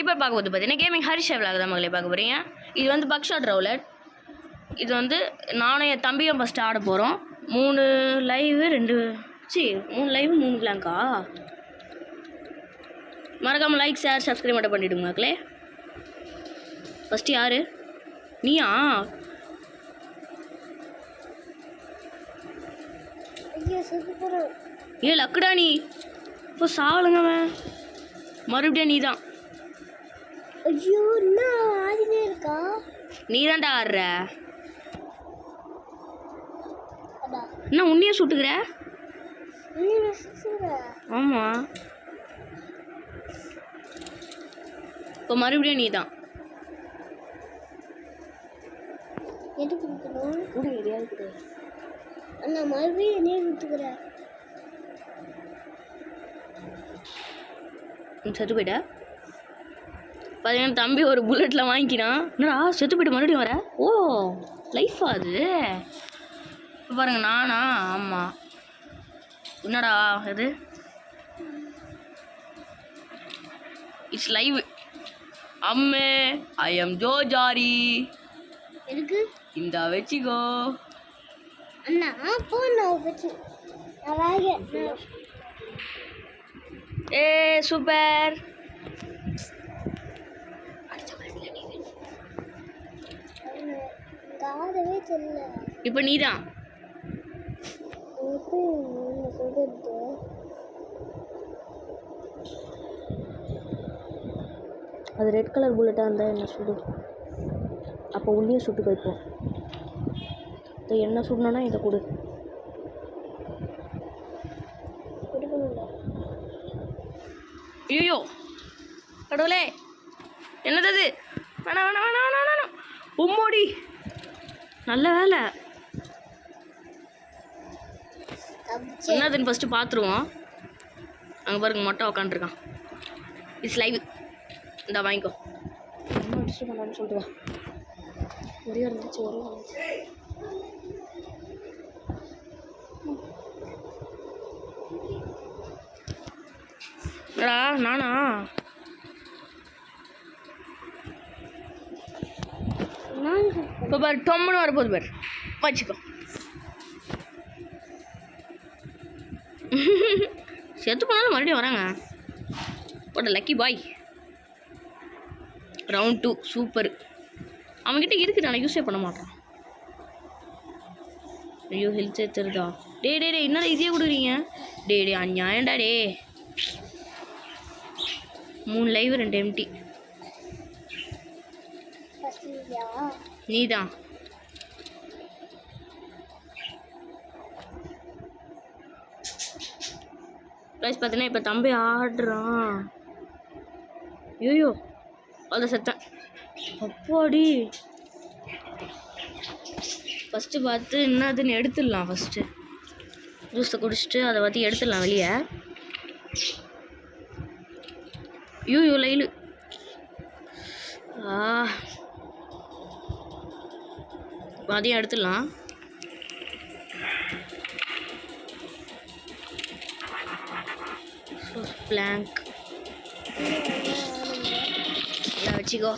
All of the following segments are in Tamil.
இப்போ பார்க்க போது பார்த்தீங்கன்னா கேமிங் ஹரிஷ் விளாக் தான் மகளே பார்க்க போகிறீங்க. இது வந்து பக்ஷாட் ரவுலட். இது வந்து நானும் என் தம்பியும் ஃபஸ்ட்டு ஆட போகிறோம். 3 லைவு 3 லைவு 3 பிளாங்கா. மறக்காமல் லைக் ஷேர் சப்ஸ்கிரைப் மட்டும் பண்ணிவிடுங்க மக்களே. ஃபஸ்ட்டு யார் நீயா? ஏ லக்குடா நீ இப்போ சாவலுங்க மறுபடியும் நீ தான். ஐயோ என்ன ஆடினே இருக்கா? நீ தான்டா ஆடுற. என்ன உன்னையே சுட்டுக்கிற? ஆமாம் இப்போ மறுபடியும் நீ தான். எது கொடுக்கணும்? கூட எதையாவது கொடு. அண்ணா மறுபடியும் என்னையே கொடுத்துக்கிறேன். செத்து போயிட்ட பார்த்தீங்கன்னா தம்பி ஒரு புல்லட்டில் வாங்கிக்கினான். என்னடா செத்து போய்ட்டு மறுபடியும் வர? ஓ லைஃபா அது? இப்போ பாருங்க நானா? ஆமாம். என்னடா இது? It's live. Amme I am ஜோஜாரி. எதுக்கு இந்த வச்சுக்கோ அண்ணா. போன வச்சு ஏ சூப்பர். இப்போ நீ தான். அது ரெட் கலர் புல்லட்டாக இருந்தால் என்ன சுடு? அப்போ உள்ளே சுட்டு வைப்போம். இதை என்ன சுடணும்னா இதை கொடு. ஐயோ கடவுளே என்னது அது? வேணாம் வேணாம் வேணாம் வேணாம் வேணாம். உம்மோடி நல்ல வேலை. என்னதுன்னு ஃபஸ்ட்டு பார்த்துருவோம். அங்கே பாருங்க மொட்டை உக்காண்ட்ருக்கான். It's live. இந்த வாங்கிக்கோ. என்ன அடிச்சு பண்ணான்னு சொல்லிட்டு வா. ஒரே இருந்துச்சு ஒரே இருந்துச்சு. நானா? இப்போ பாரு டொம்முன்னு வரப்போது பாரு. வச்சுக்கோ. செத்து போனாலும் மறுபடியும் வராங்க. போட்ட லக்கி பாய். Round 2 super. அவன்கிட்ட இருக்குது நான் யூஸே பண்ண மாட்டான். ஐயோ ஹெல்த் எடுத்துருதா? டே டே டே என்னடா ஈஸியாக கொடுக்குறீங்க? டே டே அநியாயம்டா டே. 3 லைவ் 2 எம்டி. நீ தான். ப்ளஸ் பார்த்தீங்கன்னா இப்போ தம்பி ஆடுறான். ஐயோ அதை செத்தேன். அப்பாடி ஃபஸ்ட்டு பார்த்து என்னதுன்னு எடுத்துடலாம். ஃபஸ்ட்டு ஜூஸை குடிச்சிட்டு அதை பற்றி எடுத்துடலாம் வெளியே. ஐயோ லைலு அதையும் எடுத்துடலாம். பிளாங்க் எல்லாம் வச்சுக்கோ.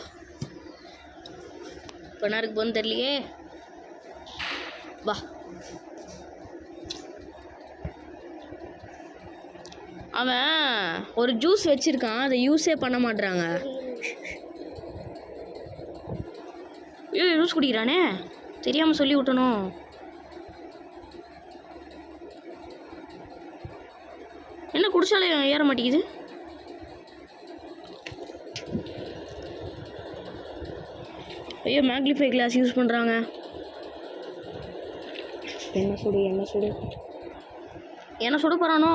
பண்ணாருக்கு போன்னு தெரியலையே. வா. அவன் ஒரு ஜூஸ் வச்சிருக்கான், அதை யூஸே பண்ண மாட்றாங்க. ஐயோ ஜூஸ் குடிக்கிறானே, தெரியாமல் சொல்லி விட்டணும். என்ன குடிச்சாலே ஏற மாட்டேங்குது. ஐயோ மேக்னிஃபை கிளாஸ் யூஸ் பண்ணுறாங்க. என்ன சுடு என்ன சுடு என்ன சுட போகிறானோ?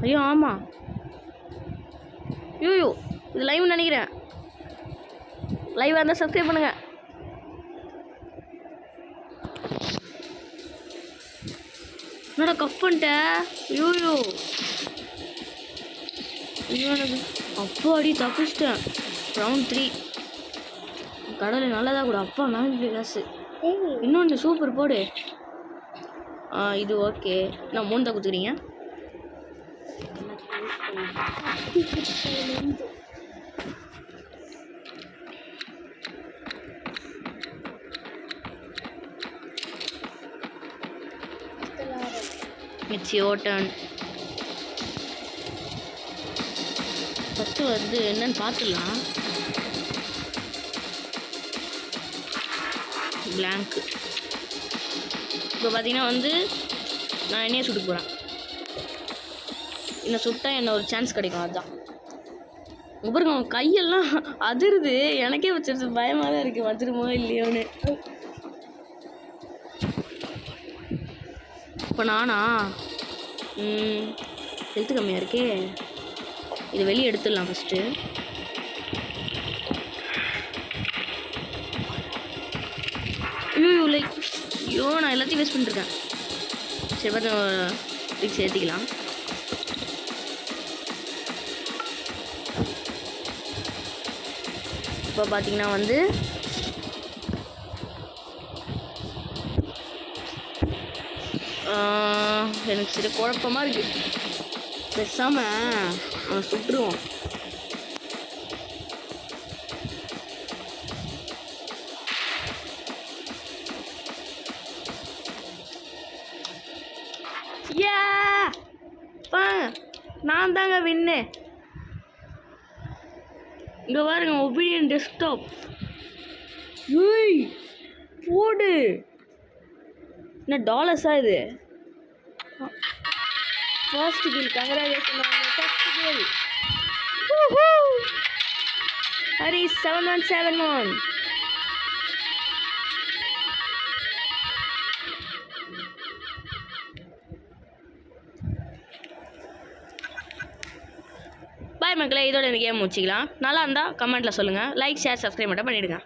ஐயோ ஆமாம். ஐயோ இது லைவ் நினைக்கிறேன். லைவாக இருந்தால் சப்ஸ்கிரைப் பண்ணுங்கள். என்னடா கஃப் பண்ணிட்ட? ஐயோ அப்போ அடி தப்பிச்சிட்டேன். ரவுண்ட் 3 கடவுளை நல்லதாக கூட. அப்பா மேக்னிஃபை கிளாஸு இன்னொன்று சூப்பர் போடு. இது ஓகே. நான் 3 தான் கொடுத்துக்கிறீங்க. It's your turn. ஃபஸ்ட்டு வந்து என்னன்னு பார்த்துடலாம். பிளாங்க்கு. இப்போ பார்த்தீங்கன்னா வந்து நான் என்னையே சுட்டு போகிறேன். என்னை சுட்டா என்ன ஒரு சான்ஸ் கிடைக்கும். அதுதான் பாருங்க, அவன் கையெல்லாம் அதிருது. எனக்கே வச்சிருச்சு பயமாக தான் இருக்குது, வந்துருமோ இல்லையோன்னு. இப்போ நானா ஹெல்த்து கம்மியாக இருக்கே. இதை வெளியே எடுத்துடலாம் ஃபஸ்ட்டு. லைக் நான் எல்லாத்தையும் வேஸ்ட் பண்ணிட்டுருக்கேன். சரி பார்த்து ரிக்ஸ் ஏற்றிக்கலாம். இப்போ பார்த்தீங்கன்னா வந்து எனக்கு சில குழப்பமாக இருக்குது. பேசாமல் அவன் சுட்டுருவோம். நான் தாங்க வின்னு. இங்கே பாருங்க, ஒபீடியன் டெஸ்க்டாப். ஏய் போடு, என்ன டாலர்ஸா இது? First kill. Congratulation, first kill. Hari 7171. Bye மக்களே, இதோட இந்த கேம் முடிச்சிக்கலாம். நல்லா இருந்தால் கமெண்ட்டில் சொல்லுங்கள். லைக், ஷேர், சப்ஸ்கிரைப் மட்டும் பண்ணிவிடுங்க.